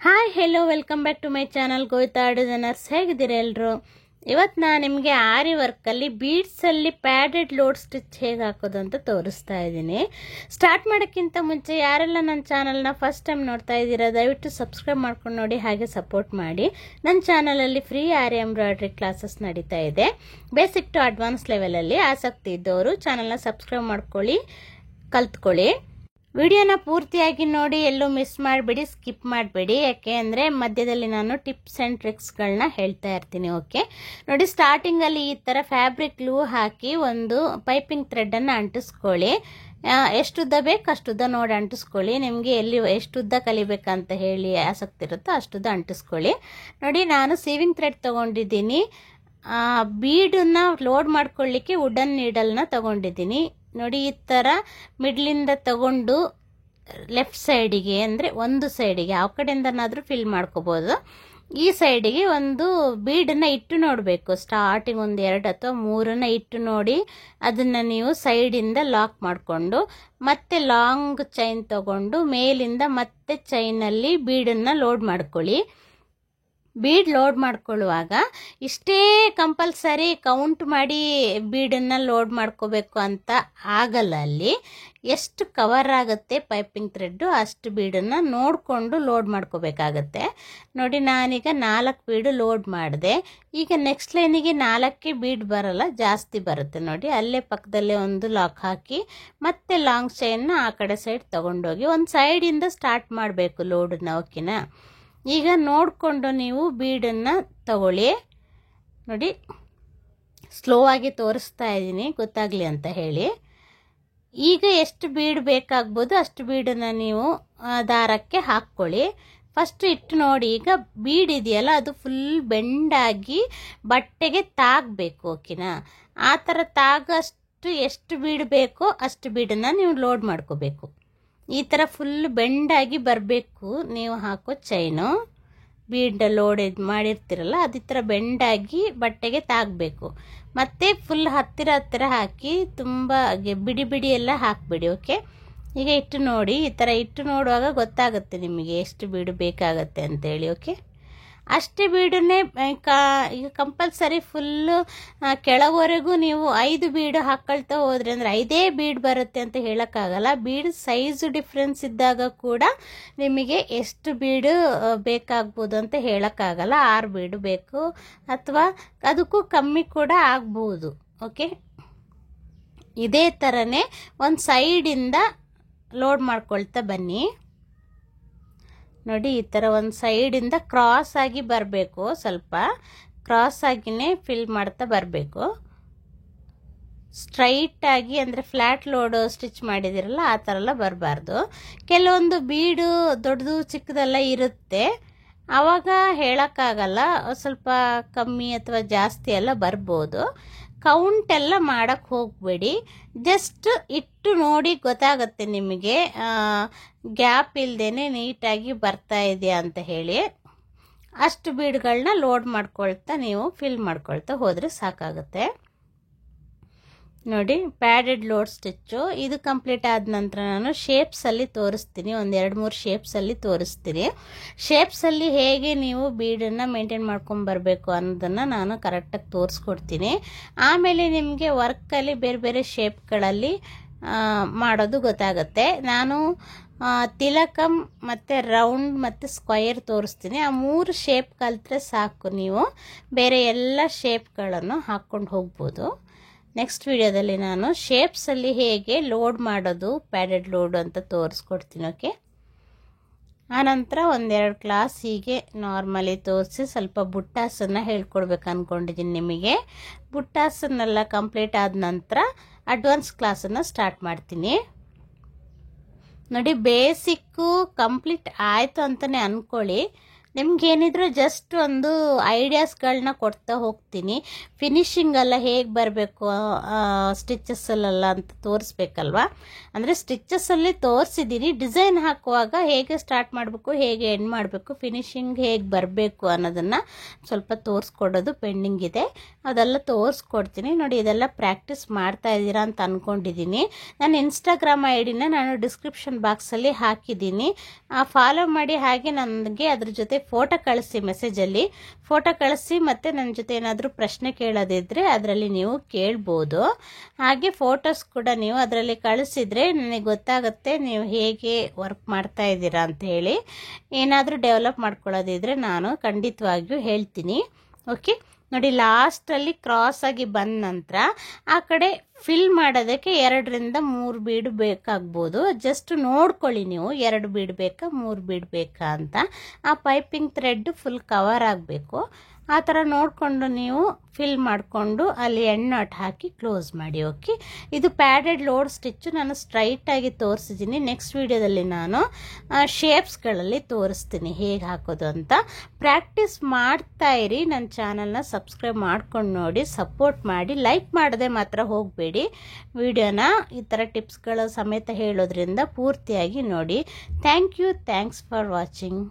Hi hello welcome back to my channel Govita designers. ಹೇಗಿದ್ದೀರಾ ಎಲ್ಲರೂ? ಇವತ್ತು ನಾನು ನಿಮಗೆ ಆರಿ ವರ್ಕಲ್ಲಿ ಬೀಡ್ಸಲ್ಲಿ ಪ್ಯಾಡೆಡ್ ಲೋಡ್ ಸ್ಟಿಚ್ ಹೇಗೆ ಹಾಕೋದು ಅಂತ ತೋರಿಸ್ತಾ ಇದ್ದೀನಿ. ಸ್ಟಾರ್ಟ್ ಮಾಡೋಕ್ಕಿಂತ ಮುಂಚೆ ಯಾರೆಲ್ಲ ನನ್ನ ಚಾನಲ್ನ ಫಸ್ಟ್ ಟೈಮ್ ನೋಡ್ತಾ ಇದ್ದೀರಾ ದಯವಿಟ್ಟು ಸಬ್ಸ್ಕ್ರೈಬ್ ಮಾಡ್ಕೊಂಡು ನೋಡಿ, ಹಾಗೆ ಸಪೋರ್ಟ್ ಮಾಡಿ. ನನ್ನ ಚಾನಲಲ್ಲಿ ಫ್ರೀ ಆರಿ ಎಂಬ್ರಾಯ್ಡ್ರಿ ಕ್ಲಾಸಸ್ ನಡೀತಾ ಇದೆ. ಬೇಸಿಕ್ ಟು ಅಡ್ವಾನ್ಸ್ ಲೆವೆಲಲ್ಲಿ ಆಸಕ್ತಿ ಇದ್ದವರು ಚಾನಲ್ನ ಸಬ್ಸ್ಕ್ರೈಬ್ ಮಾಡ್ಕೊಳ್ಳಿ, ಕಲ್ತ್ಕೊಳ್ಳಿ. ವಿಡಿಯೋನ ಪೂರ್ತಿಯಾಗಿ ನೋಡಿ, ಎಲ್ಲೂ ಮಿಸ್ ಮಾಡಬೇಡಿ, ಸ್ಕಿಪ್ ಮಾಡಬೇಡಿ. ಯಾಕೆ ಅಂದರೆ ಮಧ್ಯದಲ್ಲಿ ನಾನು ಟಿಪ್ಸ್ ಆ್ಯಂಡ್ ಟ್ರಿಕ್ಸ್ಗಳನ್ನ ಹೇಳ್ತಾ ಇರ್ತೀನಿ. ಓಕೆ ನೋಡಿ, ಸ್ಟಾರ್ಟಿಂಗಲ್ಲಿ ಈ ಥರ ಫ್ಯಾಬ್ರಿಕ್ ಗ್ಲೂ ಹಾಕಿ ಒಂದು ಪೈಪಿಂಗ್ ಥ್ರೆಡನ್ನು ಅಂಟಿಸ್ಕೊಳ್ಳಿ. ಎಷ್ಟುದ್ದ ಬೇಕು ಅಷ್ಟುದ್ದ ನೋಡಿ ಅಂಟಿಸ್ಕೊಳ್ಳಿ. ನಿಮಗೆ ಎಲ್ಲಿ ಎಷ್ಟುದ್ದ ಕಲಿಬೇಕಂತ ಹೇಳಿ ಆಸಕ್ತಿ ಇರುತ್ತೋ ಅಷ್ಟುದ್ದ ಅಂಟಿಸ್ಕೊಳ್ಳಿ. ನೋಡಿ, ನಾನು ಸೀವಿಂಗ್ ಥ್ರೆಡ್ ತೊಗೊಂಡಿದ್ದೀನಿ. ಬೀಡನ್ನ ಲೋಡ್ ಮಾಡ್ಕೊಳ್ಳಿಕ್ಕೆ ವುಡನ್ ನೀಡಲ್ನ ತಗೊಂಡಿದ್ದೀನಿ. ನೋಡಿ, ಈ ಥರ ಮಿಡ್ಲಿಂದ ತಗೊಂಡು ಲೆಫ್ಟ್ ಸೈಡಿಗೆ ಅಂದರೆ ಒಂದು ಸೈಡಿಗೆ ಯಾವ ಕಡೆಯಿಂದನಾದರೂ ಫಿಲ್ ಮಾಡ್ಕೋಬೋದು. ಈ ಸೈಡಿಗೆ ಒಂದು ಬೀಡನ್ನು ಇಟ್ಟು ನೋಡಬೇಕು. ಸ್ಟಾರ್ಟಿಂಗ್ ಒಂದು 2 ಅಥವಾ 3 ಇಟ್ಟು ನೋಡಿ ಅದನ್ನು ನೀವು ಸೈಡಿಂದ ಲಾಕ್ ಮಾಡಿಕೊಂಡು ಮತ್ತೆ ಲಾಂಗ್ ಚೈನ್ ತಗೊಂಡು ಮೇಲಿಂದ ಮತ್ತೆ ಚೈನಲ್ಲಿ ಬೀಡನ್ನು ಲೋಡ್ ಮಾಡ್ಕೊಳ್ಳಿ. ಬೀಡ್ ಲೋಡ್ ಮಾಡ್ಕೊಳ್ಳುವಾಗ ಇಷ್ಟೇ ಕಂಪಲ್ಸರಿ ಕೌಂಟ್ ಮಾಡಿ ಬೀಡನ್ನು ಲೋಡ್ ಮಾಡ್ಕೋಬೇಕು ಅಂತ ಆಗಲ್ಲ. ಅಲ್ಲಿ ಎಷ್ಟು ಕವರ್ ಆಗುತ್ತೆ ಪೈಪಿಂಗ್ ಥ್ರೆಡ್ಡು ಅಷ್ಟು ಬೀಡನ್ನು ನೋಡಿಕೊಂಡು ಲೋಡ್ ಮಾಡ್ಕೋಬೇಕಾಗತ್ತೆ. ನೋಡಿ, ನಾನೀಗ 4 ಬೀಡು ಲೋಡ್ ಮಾಡಿದೆ. ಈಗ ನೆಕ್ಸ್ಟ್ ಲೈನಿಗೆ 4 ಬೀಡ್ ಬರಲ್ಲ, ಜಾಸ್ತಿ ಬರುತ್ತೆ. ನೋಡಿ, ಅಲ್ಲೇ ಪಕ್ಕದಲ್ಲೇ ಒಂದು ಲಾಕ್ ಹಾಕಿ ಮತ್ತೆ ಲಾಂಗ್ ಚೈನ್ನ ಆ ಕಡೆ ಸೈಡ್ ತಗೊಂಡೋಗಿ ಒಂದು ಸೈಡಿಂದ ಸ್ಟಾರ್ಟ್ ಮಾಡಬೇಕು ಲೋಡನ್ನ. ಓಕೆನಾ? ಈಗ ನೋಡಿಕೊಂಡು ನೀವು ಬೀಡನ್ನು ತಗೊಳ್ಳಿ. ನೋಡಿ, ಸ್ಲೋ ಆಗಿ ತೋರಿಸ್ತಾ ಇದ್ದೀನಿ ಗೊತ್ತಾಗಲಿ ಅಂತ ಹೇಳಿ. ಈಗ ಎಷ್ಟು ಬೀಡ್ ಬೇಕಾಗ್ಬೋದು ಅಷ್ಟು ಬೀಡನ್ನು ನೀವು ದಾರಕ್ಕೆ ಹಾಕ್ಕೊಳ್ಳಿ. ಫಸ್ಟ್ ಇಟ್ಟು ನೋಡಿ, ಈಗ ಬೀಡ್ ಇದೆಯಲ್ಲ ಅದು ಫುಲ್ ಬೆಂಡಾಗಿ ಬಟ್ಟೆಗೆ ತಾಗಬೇಕು. ಓಕೆನಾ? ಆ ಥರ ತಾಗಷ್ಟು ಎಷ್ಟು ಬೀಡ್ ಬೇಕೋ ಅಷ್ಟು ಬೀಡನ್ನು ನೀವು ಲೋಡ್ ಮಾಡ್ಕೋಬೇಕು. ಈ ಥರ ಫುಲ್ ಬೆಂಡಾಗಿ ಬರಬೇಕು. ನೀವು ಹಾಕೋ ಚೈನು ಬೀಡ್ ಲೋಡ್ ಮಾಡಿರ್ತೀರಲ್ಲ ಅದು ಈ ಥರ ಬೆಂಡಾಗಿ ಬಟ್ಟೆಗೆ ತಾಗಬೇಕು. ಮತ್ತು ಫುಲ್ ಹತ್ತಿರ ಹಾಕಿ ತುಂಬ ಬಿಡಿ ಬಿಡಿ ಎಲ್ಲ ಹಾಕಬೇಡಿ. ಓಕೆ, ಈಗ ಇಟ್ಟು ನೋಡಿ. ಈ ಥರ ಇಟ್ಟು ನೋಡುವಾಗ ಗೊತ್ತಾಗುತ್ತೆ ನಿಮಗೆ ಎಷ್ಟು ಬೀಡು ಬೇಕಾಗತ್ತೆ ಅಂತೇಳಿ. ಓಕೆ, ಅಷ್ಟೇ ಬೀಡನ್ನೇ ಈಗ ಕಂಪಲ್ಸರಿ ಫುಲ್ಲು ಕೆಳವರೆಗೂ ನೀವು 5 ಬೀಡು ಹಾಕ್ಕೊಳ್ತಾ ಹೋದ್ರಿ ಅಂದರೆ 5 ಬೀಡ್ ಬರುತ್ತೆ ಅಂತ ಹೇಳೋಕ್ಕಾಗಲ್ಲ. ಬೀಡ್ ಸೈಜು ಡಿಫ್ರೆನ್ಸ್ ಇದ್ದಾಗ ಕೂಡ ನಿಮಗೆ ಎಷ್ಟು ಬೀಡು ಬೇಕಾಗ್ಬೋದು ಅಂತ ಹೇಳೋಕ್ಕಾಗಲ್ಲ. 6 ಬೀಡು ಬೇಕು ಅಥವಾ ಅದಕ್ಕೂ ಕಮ್ಮಿ ಕೂಡ ಆಗ್ಬೋದು. ಓಕೆ, ಇದೇ ಥರನೇ ಒಂದು ಸೈಡಿಂದ ಲೋಡ್ ಮಾಡ್ಕೊಳ್ತಾ ಬನ್ನಿ. ನೋಡಿ, ಈ ಥರ ಒಂದು ಸೈಡಿಂದ ಕ್ರಾಸ್ ಆಗಿ ಬರಬೇಕು. ಸ್ವಲ್ಪ ಕ್ರಾಸ್ ಆಗಿನೇ ಫಿಲ್ ಮಾಡ್ತಾ ಬರಬೇಕು. ಸ್ಟ್ರೈಟಾಗಿ ಅಂದರೆ ಫ್ಲ್ಯಾಟ್ ಲೋಡ್ ಸ್ಟಿಚ್ ಮಾಡಿದಿರಲ್ಲ ಆ ಥರ ಎಲ್ಲ ಬರಬಾರ್ದು. ಕೆಲವೊಂದು ಬೀಡು ದೊಡ್ಡದು ಚಿಕ್ಕದೆಲ್ಲ ಇರುತ್ತೆ, ಆವಾಗ ಹೇಳೋಕ್ಕಾಗಲ್ಲ. ಸ್ವಲ್ಪ ಕಮ್ಮಿ ಅಥವಾ ಜಾಸ್ತಿ ಎಲ್ಲ ಬರ್ಬೋದು. ಕೌಂಟ್ ಎಲ್ಲ ಮಾಡೋಕ್ಕೆ ಹೋಗಬೇಡಿ. ಜಸ್ಟ್ ಇಟ್ಟು ನೋಡಿ ಗೊತ್ತಾಗುತ್ತೆ ನಿಮಗೆ ಗ್ಯಾಪ್ ಇಲ್ಲದೇನೆ ನೀಟಾಗಿ ಬರ್ತಾ ಇದೆಯಾ ಅಂತ ಹೇಳಿ. ಅಷ್ಟು ಬೀಡ್ಗಳನ್ನ ಲೋಡ್ ಮಾಡ್ಕೊಳ್ತಾ ನೀವು ಫಿಲ್ ಮಾಡ್ಕೊಳ್ತಾ ಹೋದರೆ ಸಾಕಾಗುತ್ತೆ. ನೋಡಿ, ಪ್ಯಾಡೆಡ್ ಲೋಡ್ ಸ್ಟಿಚ್ಚು ಇದು ಕಂಪ್ಲೀಟ್ ಆದ ನಂತರ ನಾನು ಶೇಪ್ಸಲ್ಲಿ ತೋರಿಸ್ತೀನಿ. ಒಂದು 2-3 ಶೇಪ್ಸಲ್ಲಿ ತೋರಿಸ್ತೀನಿ. ಶೇಪ್ಸಲ್ಲಿ ಹೇಗೆ ನೀವು ಬೀಡನ್ನು ಮೇಂಟೈನ್ ಮಾಡ್ಕೊಂಬರ್ಬೇಕು ಅನ್ನೋದನ್ನು ನಾನು ಕರೆಕ್ಟಾಗಿ ತೋರಿಸ್ಕೊಡ್ತೀನಿ. ಆಮೇಲೆ ನಿಮಗೆ ವರ್ಕಲ್ಲಿ ಬೇರೆ ಬೇರೆ ಶೇಪ್ಗಳಲ್ಲಿ ಮಾಡೋದು ಗೊತ್ತಾಗುತ್ತೆ. ನಾನು ತಿಲಕಂ ಮತ್ತು ರೌಂಡ್ ಮತ್ತು ಸ್ಕ್ವಯರ್ ತೋರಿಸ್ತೀನಿ. ಆ 3 ಶೇಪ್ ಕಲಿತ್ರೆ ಸಾಕು, ನೀವು ಬೇರೆ ಎಲ್ಲ ಶೇಪ್ಗಳನ್ನು ಹಾಕ್ಕೊಂಡು ಹೋಗ್ಬೋದು. ನೆಕ್ಸ್ಟ್ ವಿಡಿಯೋದಲ್ಲಿ ನಾನು ಶೇಪ್ಸಲ್ಲಿ ಹೇಗೆ ಲೋಡ್ ಮಾಡೋದು ಪ್ಯಾಡೆಡ್ ಲೋಡ್ ಅಂತ ತೋರಿಸ್ಕೊಡ್ತೀನಿ. ಓಕೆ, ಆನಂತರ 1-2 ಕ್ಲಾಸ್ ಹೀಗೆ ನಾರ್ಮಲಿ ತೋರಿಸಿ ಸ್ವಲ್ಪ ಬುಟ್ಟಾಸನ್ನು ಹೇಳ್ಕೊಡ್ಬೇಕು ಅಂದ್ಕೊಂಡಿದ್ದೀನಿ ನಿಮಗೆ. ಬುಟ್ಟಾಸನ್ನೆಲ್ಲ ಕಂಪ್ಲೀಟ್ ಆದ ನಂತರ ಅಡ್ವಾನ್ಸ್ ಕ್ಲಾಸನ್ನು ಸ್ಟಾರ್ಟ್ ಮಾಡ್ತೀನಿ. ನೋಡಿ, ಬೇಸಿಕ್ಕು ಕಂಪ್ಲೀಟ್ ಆಯಿತು ಅಂತಲೇ ಅಂದ್ಕೊಳ್ಳಿ. ನಿಮ್ಗೇನಿದ್ರು ಜಸ್ಟ್ ಒಂದು ಐಡಿಯಾಸ್ಗಳನ್ನ ಕೊಡ್ತಾ ಹೋಗ್ತೀನಿ. ಫಿನಿಶಿಂಗ್ ಎಲ್ಲ ಹೇಗೆ ಬರಬೇಕು ಸ್ಟಿಚಸ್ಸಲ್ಲೆಲ್ಲ ಅಂತ ತೋರಿಸ್ಬೇಕಲ್ವ. ಅಂದರೆ ಸ್ಟಿಚಸ್ಸಲ್ಲಿ ತೋರಿಸಿದ್ದೀನಿ, ಡಿಸೈನ್ ಹಾಕುವಾಗ ಹೇಗೆ ಸ್ಟಾರ್ಟ್ ಮಾಡಬೇಕು, ಹೇಗೆ ಎಂಡ್ ಮಾಡಬೇಕು, ಫಿನಿಶಿಂಗ್ ಹೇಗೆ ಬರಬೇಕು ಅನ್ನೋದನ್ನು ಸ್ವಲ್ಪ ತೋರಿಸ್ಕೊಡೋದು ಪೆಂಡಿಂಗ್ ಇದೆ. ಅದೆಲ್ಲ ತೋರಿಸ್ಕೊಡ್ತೀನಿ ನೋಡಿ. ಇದೆಲ್ಲ ಪ್ರಾಕ್ಟೀಸ್ ಮಾಡ್ತಾ ಇದ್ದೀರಾ ಅಂತ ಅಂದ್ಕೊಂಡಿದ್ದೀನಿ. ನನ್ನ ಇನ್ಸ್ಟಾಗ್ರಾಮ್ ಐಡಿನ ನಾನು ಡಿಸ್ಕ್ರಿಪ್ಷನ್ ಬಾಕ್ಸಲ್ಲಿ ಹಾಕಿದ್ದೀನಿ, ಫಾಲೋ ಮಾಡಿ. ಹಾಗೆ ನನಗೆ ಅದ್ರ ಜೊತೆ ಫೋಟೋ ಕಳಿಸಿ, ಮೆಸೇಜಲ್ಲಿ ಫೋಟೋ ಕಳಿಸಿ. ಮತ್ತು ನನ್ನ ಜೊತೆ ಏನಾದರೂ ಪ್ರಶ್ನೆ ಕೇಳೋದಿದ್ದರೆ ಅದರಲ್ಲಿ ನೀವು ಕೇಳ್ಬೋದು. ಹಾಗೆ ಫೋಟೋಸ್ ಕೂಡ ನೀವು ಅದರಲ್ಲಿ ಕಳಿಸಿದರೆ ನನಗೆ ಗೊತ್ತಾಗುತ್ತೆ ನೀವು ಹೇಗೆ ವರ್ಕ್ ಮಾಡ್ತಾ ಇದ್ದೀರಾ ಅಂತ ಹೇಳಿ. ಏನಾದರೂ ಡೆವಲಪ್ ಮಾಡ್ಕೊಳ್ಳೋದಿದ್ರೆ ನಾನು ಖಂಡಿತವಾಗಿಯೂ ಹೇಳ್ತೀನಿ. ಓಕೆ ನೋಡಿ, ಲಾಸ್ಟಲ್ಲಿ ಕ್ರಾಸ್ ಆಗಿ ಬಂದ ನಂತರ ಆ ಕಡೆ ಫಿಲ್ ಮಾಡೋದಕ್ಕೆ 2 ರಿಂದ 3 ಬೀಡು ಬೇಕಾಗ್ಬೋದು. ಜಸ್ಟ್ ನೋಡ್ಕೊಳ್ಳಿ ನೀವು, 2 ಬೀಡ್ ಬೇಕಾ 3 ಬೀಡ್ ಬೇಕಾ ಅಂತ. ಆ ಪೈಪಿಂಗ್ ಥ್ರೆಡ್ ಫುಲ್ ಕವರ್ ಆಗಬೇಕು. ಆ ಥರ ನೋಡಿಕೊಂಡು ನೀವು ಫಿಲ್ ಮಾಡಿಕೊಂಡು ಅಲ್ಲಿ ಎಂಡ್ ನಾಟ್ ಹಾಕಿ ಕ್ಲೋಸ್ ಮಾಡಿ. ಓಕೆ, ಇದು ಪ್ಯಾಡೆಡ್ ಲೋಡ್ ಸ್ಟಿಚ್ಚು ನಾನು ಸ್ಟ್ರೈಟಾಗಿ ತೋರಿಸಿದ್ದೀನಿ. ನೆಕ್ಸ್ಟ್ ವಿಡಿಯೋದಲ್ಲಿ ನಾನು ಶೇಪ್ಸ್ಗಳಲ್ಲಿ ತೋರಿಸ್ತೀನಿ ಹೇಗೆ ಹಾಕೋದು ಅಂತ. ಪ್ರಾಕ್ಟೀಸ್ ಮಾಡ್ತಾ ಇರಿ. ನನ್ನ ಚಾನಲ್ನ ಸಬ್ಸ್ಕ್ರೈಬ್ ಮಾಡ್ಕೊಂಡು ನೋಡಿ, ಸಪೋರ್ಟ್ ಮಾಡಿ. ಲೈಕ್ ಮಾಡದೆ ಮಾತ್ರ ಹೋಗಬೇಡಿ. ವಿಡಿಯೋನ ಈ ಥರ ಟಿಪ್ಸ್ಗಳ ಸಮೇತ ಹೇಳೋದ್ರಿಂದ ಪೂರ್ತಿಯಾಗಿ ನೋಡಿ. Thank you, thanks for watching.